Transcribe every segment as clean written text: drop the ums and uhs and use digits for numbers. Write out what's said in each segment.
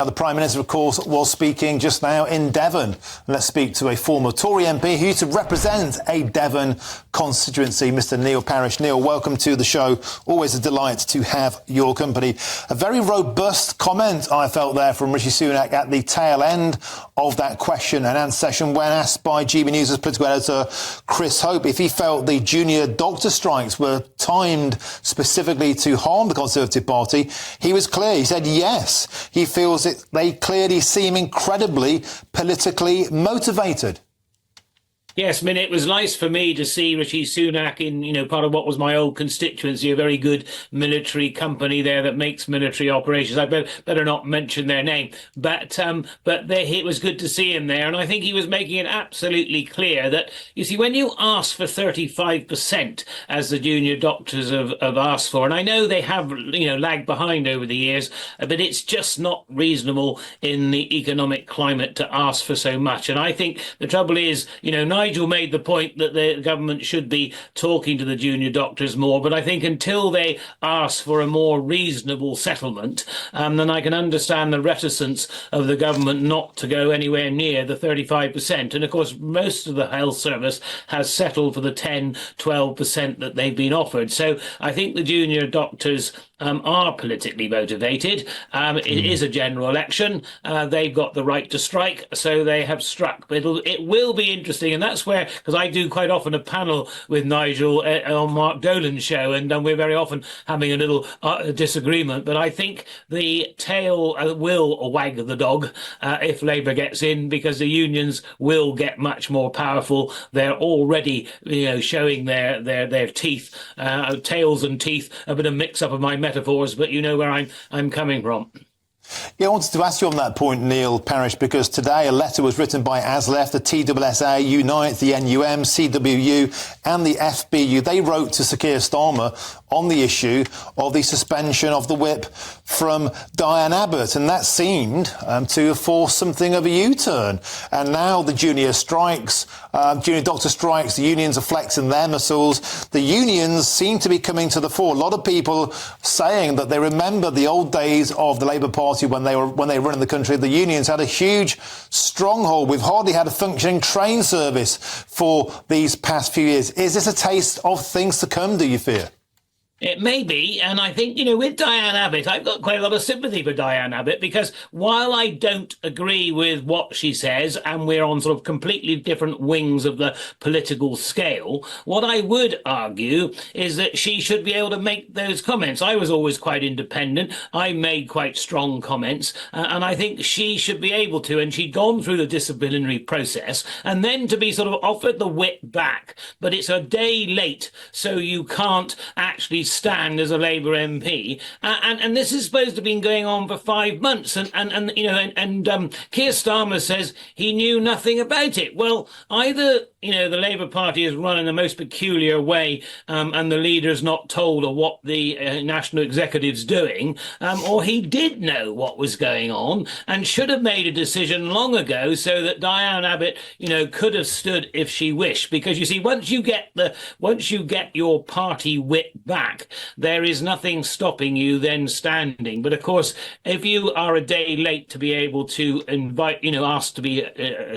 Now, the Prime Minister, of course, was speaking just now in Devon. Let's speak to a former Tory MP who used to represent a Devon constituency, Mr Neil Parish. Neil, welcome to the show. Always a delight to have your company. A very robust comment, I felt there, from Rishi Sunak at the tail end of that question and answer session when asked by GB News' political editor Chris Hope if he felt the junior doctor strikes were timed specifically to harm the Conservative Party. He was clear. He said yes, he feels they clearly seem incredibly politically motivated. Yes, I mean, it was nice for me to see Rishi Sunak in, part of what was my old constituency, a very good military company there that makes military operations. I better not mention their name, but it was good to see him there. And I think he was making it absolutely clear that, you see, when you ask for 35%, as the junior doctors have asked for, and I know they have, lagged behind over the years, but it's just not reasonable in the economic climate to ask for so much. And I think the trouble is, Nigel made the point that the government should be talking to the junior doctors more, but I think until they ask for a more reasonable settlement, then I can understand the reticence of the government not to go anywhere near the 35%. And of course, most of the health service has settled for the 10, 12% that they've been offered. So I think the junior doctors are politically motivated. It is a general election. They've got the right to strike, so they have struck. But it will be interesting, and that's where, because I do quite often a panel with Nigel on Mark Dolan's show, and we're very often having a little disagreement. But I think the tail will wag the dog if Labour gets in, because the unions will get much more powerful. They're already, showing their teeth, tails and teeth, a bit of mix-up of my metaphors, but you know where I'm coming from. Yeah, I wanted to ask you on that point, Neil Parish, because today a letter was written by ASLEF, the TSSA, Unite, the NUM, CWU and the FBU. They wrote to Sir Keir Starmer on the issue of the suspension of the whip from Diane Abbott, and that seemed to have forced something of a U-turn. And now the junior doctor strikes, the unions are flexing their muscles. The unions seem to be coming to the fore. A lot of people saying that they remember the old days of the Labour Party when they were running the country. The unions had a huge stronghold. We've hardly had a functioning train service for these past few years. Is this a taste of things to come, do you fear? It may be, and I think, with Diane Abbott, I've got quite a lot of sympathy for Diane Abbott, because while I don't agree with what she says, and we're on sort of completely different wings of the political scale, what I would argue is that she should be able to make those comments. I was always quite independent. I made quite strong comments, and I think she should be able to, and she'd gone through the disciplinary process, and then to be sort of offered the whip back, but it's a day late, so you can't actually stand as a Labour MP, and this is supposed to have been going on for 5 months, and Keir Starmer says he knew nothing about it. Well, either the Labour Party is run in the most peculiar way, and the leader's not told of what the National Executive's doing, or he did know what was going on and should have made a decision long ago, so that Diane Abbott, could have stood if she wished. Because you see, once you get your party whip back, there is nothing stopping you then standing. But of course, if you are a day late to be able to invite, asked to be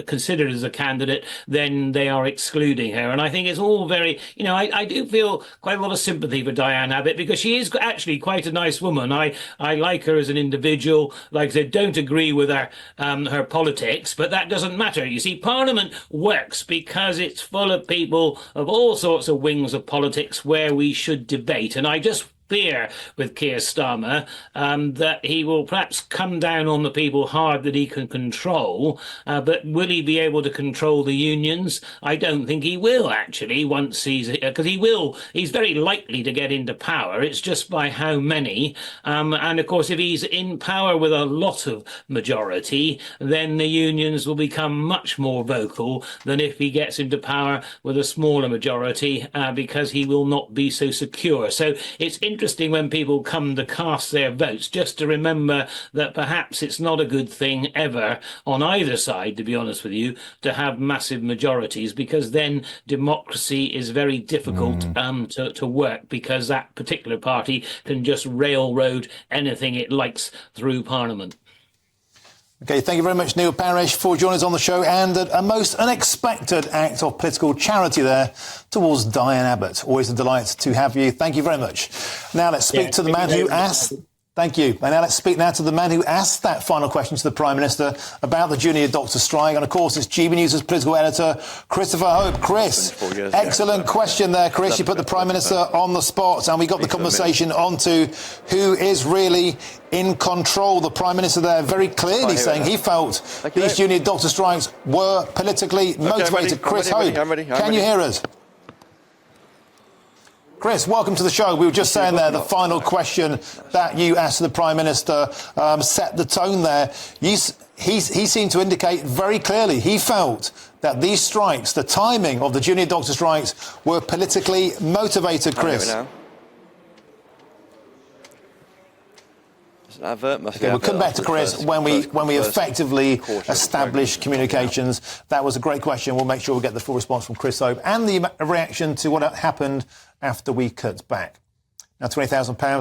considered as a candidate, then they are excluding her. And I think it's all very, I do feel quite a lot of sympathy for Diane Abbott, because she is actually quite a nice woman. I like her as an individual. Like I said, don't agree with her politics, but that doesn't matter. You see, Parliament works because it's full of people of all sorts of wings of politics where we should debate. And I just fear with Keir Starmer that he will perhaps come down on the people hard that he can control, but will he be able to control the unions? I don't think he will, actually, once because he's very likely to get into power. It's just by how many. And of course, if he's in power with a lot of majority, then the unions will become much more vocal than if he gets into power with a smaller majority, because he will not be so secure. So it's interesting when people come to cast their votes, just to remember that perhaps it's not a good thing ever on either side, to be honest with you, to have massive majorities, because then democracy is very difficult to work, because that particular party can just railroad anything it likes through Parliament. OK, thank you very much, Neil Parish, for joining us on the show, and a most unexpected act of political charity there towards Diane Abbott. Always a delight to have you. Thank you very much. Now let's speak to the man who asked... Thank you. And now let's speak now to the man who asked that final question to the Prime Minister about the junior doctor strike. And, of course, it's GB News' political editor, Christopher Hope. Chris, excellent question there, Chris. You put the Prime Minister on the spot, and we got the conversation onto who is really in control. The Prime Minister there very clearly saying he felt these junior doctor strikes were politically motivated. Chris Hope, can you hear us? Chris, welcome to the show. We were just saying there, the final question that you asked the Prime Minister set the tone there. He seemed to indicate very clearly he felt that these strikes, the timing of the junior doctor strikes, were politically motivated, Chris. Okay, we'll come back to Chris when we effectively establish communications. That was a great question. We'll make sure we get the full response from Chris Hope and the reaction to what happened after we cut back. Now, £20,000